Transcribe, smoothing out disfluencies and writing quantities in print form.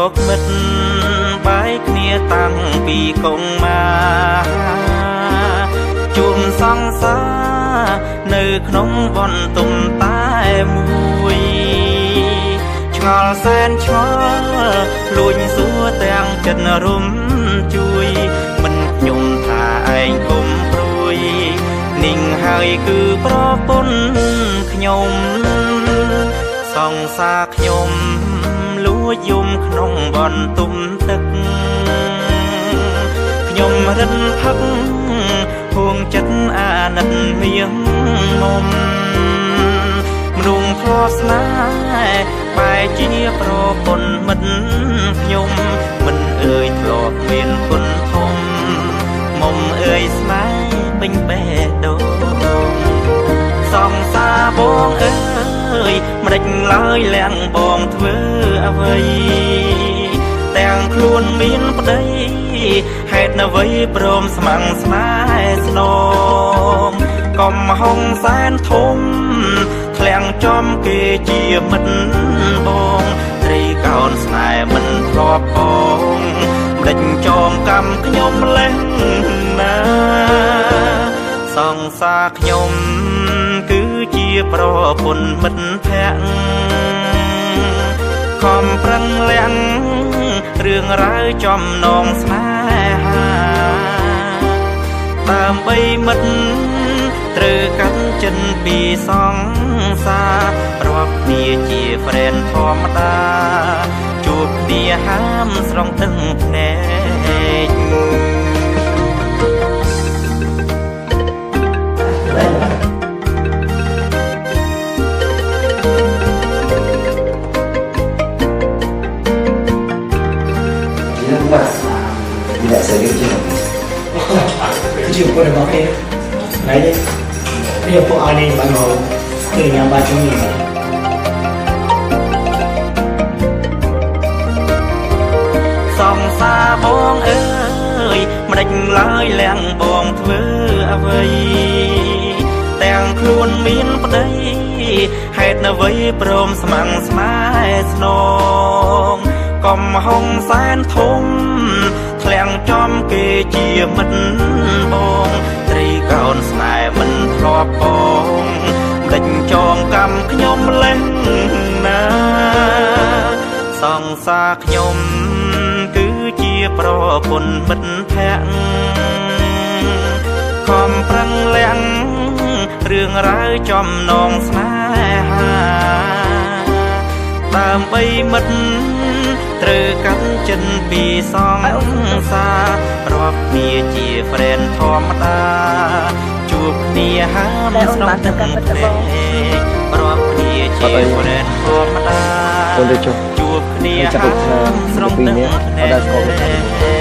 កមិត្តបែកគ្នាតាំងពីកុងមកជួមសង្សារនៅក្នុងបន្ទុំតែមួយឆ្ងល់សែនឆ្ងល់លួចសួរទាំងចិត្តរុំជួយមិនខ្ញុំថាឯងគុំព្រួយនិងហើយគឺប្រពន្ធខ្ញុំសង្សារខ្ញុំលួចយំក្នុងបន្ទុំទឹកខ្ញុំរិនផឹកហួងចិត្តអាណិតមៀងមុំមនុស្សធ្លាប់ស្នេហ៍បែរជាប្រពន្ធមិត្តខ្ញុំមិនអើយធ្លាប់មានគុណធំមុំអើយស្នេហ៍ពេញបេះដូងសង្សារបងអើយមិនដេចឡើយលាំងបងធ្វើអ្វីទាំងខ្លួនមានប្តីហេតុអ្វីព្រមស្មាំងស្នេហ៍ស្នងកុំហុងសែនធំធ្លាំងចំគេជាមិត្តបងត្រីកោនស្នេហ៍មិនធ្លាប់បងមិនដេចចងកម្មខ្ញុំលេះណាសង្សារខ្ញុំគឺជាប្រពន្ធមិត្តភក្តិខំប្រឹងលាំងរឿងរ៉ាវចំណងស្នេហាដើម្បីមិត្តត្រូវកាន់ចិនពីសង្សាររាប់គ្នាជា friend ធម្មតាជួបគ្នាហាមស្រង់ទឹកភ្នែកTidak serius je. Kecil pun ada pakai. Naik dia pun ada bangun. Dia yang baca ni. សង្សារបងអើយមិនដេចឡើយលាំងបងធ្វើអ្វីទាំងខ្លួនមានប្តីហេតុអ្វីព្រមស្មាំងស្នេហ៍ស្នងកុំហុងសែនធំធ្លាំងចំគេជាមិត្តបងត្រីកោនស្នេហ៍មិនធ្លាប់បងដេចចងកម្មខ្ញុំលេះណាសង្សារខ្ញុំគឺជាប្រពន្ធមិត្តភក្តិខំប្រឹងលាំងរឿងរ៉ាវចំណងស្នេហាដើម្បីមិត្តត្រូវកាន់ចិនពីសង្សាររាប់គ្នាជា friend ធម្មតាជួបគ្នាហាមស្នងទឹកភ្នែករាប់គ្នាជា friend ធម្មតាជួបគ្នាហាមស្រង់ទឹកភ្នែក